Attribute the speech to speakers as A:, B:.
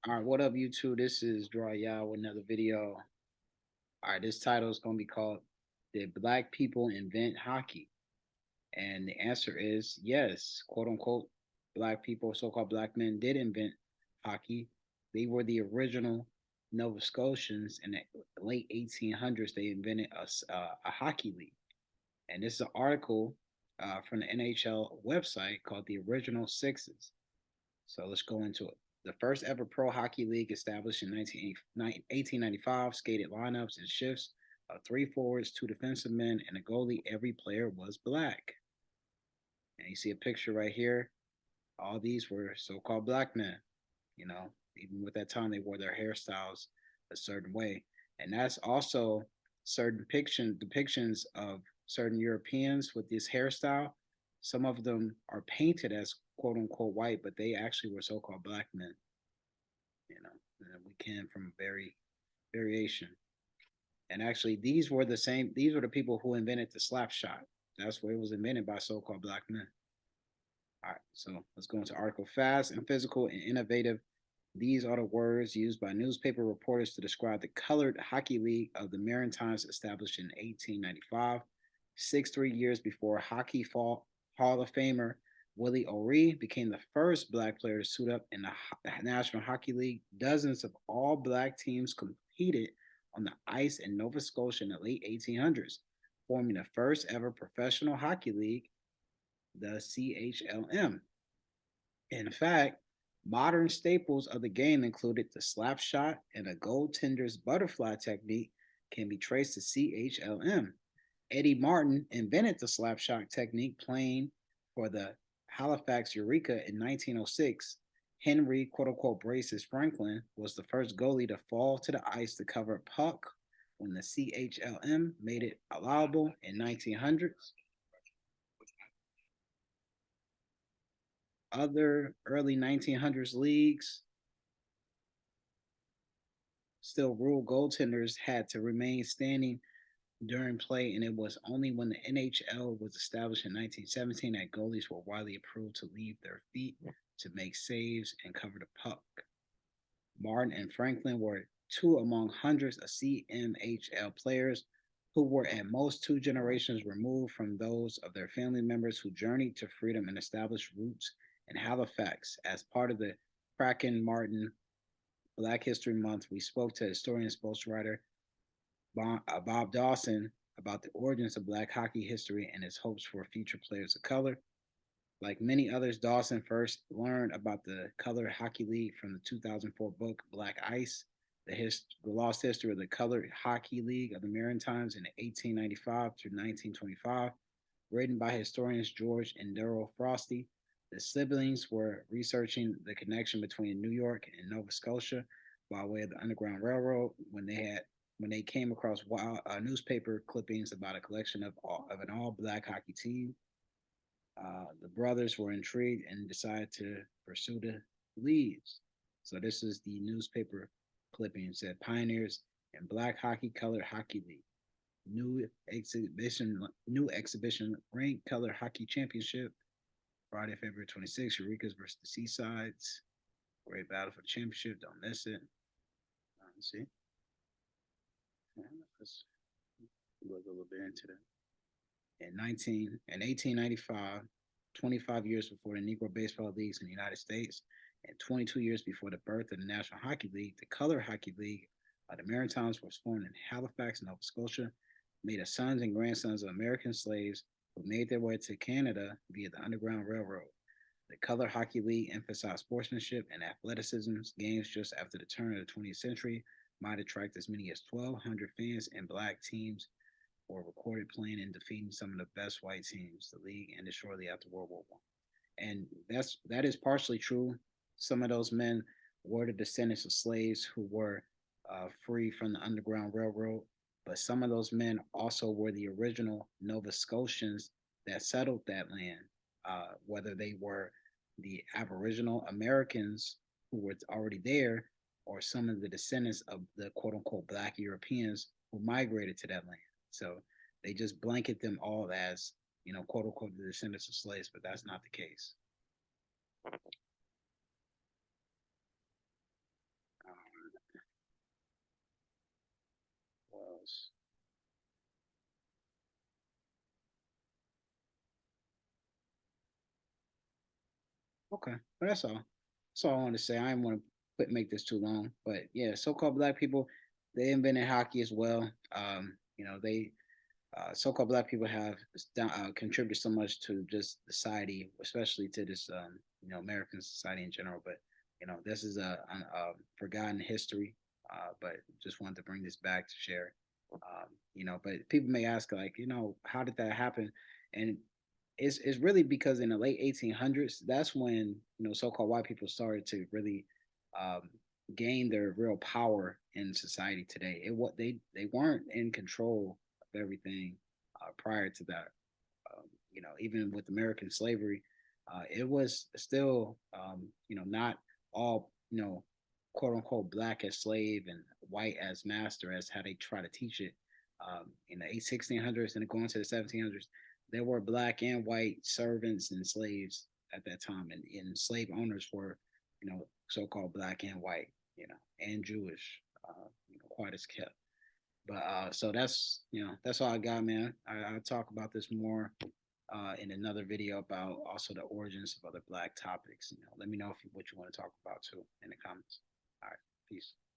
A: All right, what up, YouTube? This is Draw Yao with another video. All right, this title is going to be called Did Black People Invent Hockey? And the answer is yes, quote unquote, black people, so called black men, did invent hockey. They were the original Nova Scotians in the late 1800s. They invented a hockey league. And this is an article from the NHL website called The Original Sixes. So let's go into it. The first ever pro hockey league established in 1895 skated lineups and shifts of three forwards, two defensive men, and a goalie. Every player was black. And you see a picture right here. All these were so called black men. You know, even with that time, they wore their hairstyles a certain way. And that's also certain depictions of certain Europeans with this hairstyle. Some of them are painted as quote unquote white, but they actually were so called black men. You know, and we came from very variation. And actually, these were the people who invented the slap shot. That's where it was invented by so called black men. All right, so let's go into article. Fast and physical and innovative. These are the words used by newspaper reporters to describe the colored hockey league of the Maritimes established in 1895, 3 years before Hall of Famer Willie O'Ree became the first black player to suit up in the National Hockey League. Dozens of all black teams competed on the ice in Nova Scotia in the late 1800s, forming the first ever professional hockey league, the CHLM. In fact, modern staples of the game included the slap shot and a goaltender's butterfly technique can be traced to CHLM. Eddie Martin invented the slap shot technique playing for the Halifax Eureka in 1906. Henry, quote unquote, Braces Franklin was the first goalie to fall to the ice to cover a puck when the CHLM made it allowable in 1900s. Other early 1900s leagues still ruled goaltenders had to remain standing during play, and it was only when the NHL was established in 1917 that goalies were widely approved to leave their feet to make saves and cover the puck. Martin and Franklin were two among hundreds of CMHL players who were at most two generations removed from those of their family members who journeyed to freedom and established roots in Halifax. As part of the Kraken Martin Black History Month, we spoke to historian and sports writer Bob Dawson about the origins of Black hockey history and his hopes for future players of color. Like many others, Dawson first learned about the Colored Hockey League from the 2004 book Black Ice, the lost history of the Colored Hockey League of the Maritimes in 1895 through 1925, written by historians George and Daryl Frosty. The siblings were researching the connection between New York and Nova Scotia by way of the Underground Railroad when they came across newspaper clippings about a collection of an all black hockey team. The brothers were intrigued and decided to pursue the leads. So this is the newspaper clipping. It said Pioneers and Black Hockey Colored Hockey League. New exhibition ranked color hockey championship Friday, February 26th, Eureka's versus the Seasides. Great battle for the championship. Don't miss it. Let's see. Let's look a little bit into that. In 1895, 25 years before the Negro Baseball Leagues in the United States, and 22 years before the birth of the National Hockey League, the Color Hockey League of the Maritimes was formed in Halifax, Nova Scotia, made of sons and grandsons of American slaves who made their way to Canada via the Underground Railroad. The Color Hockey League emphasized sportsmanship and athleticism. Games just after the turn of the 20th century might attract as many as 1,200 fans, and black teams were recorded playing and defeating some of the best white teams the league ended shortly after World War One. And that is partially true. Some of those men were the descendants of slaves who were free from the Underground Railroad, but some of those men also were the original Nova Scotians that settled that land, whether they were the Aboriginal Americans who were already there, or some of the descendants of the quote unquote Black Europeans who migrated to that land. So they just blanket them all as, quote unquote, the descendants of slaves, but that's not the case. else. Okay, well, that's all. That's all I want to say. I didn't want to make this too long, but yeah, so-called black people, they invented hockey as well. They so-called black people have contributed so much to just society, especially to this American society in general. But this is a forgotten history. But just wanted to bring this back to share. But people may ask like, how did that happen? And it's really because in the late 1800s, that's when so-called white people started to really um, gain their real power in society today. It what they weren't in control of everything prior to that. Even with American slavery, it was still not all quote unquote black as slave and white as master as how they try to teach it in the 1600s and going to the 1700s. There were black and white servants and slaves at that time, and slave owners were so-called black and white, and Jewish, quite as kept. But so that's all I got, man. I'll talk about this more in another video about also the origins of other black topics. Let me know what you want to talk about too in the comments. All right, peace.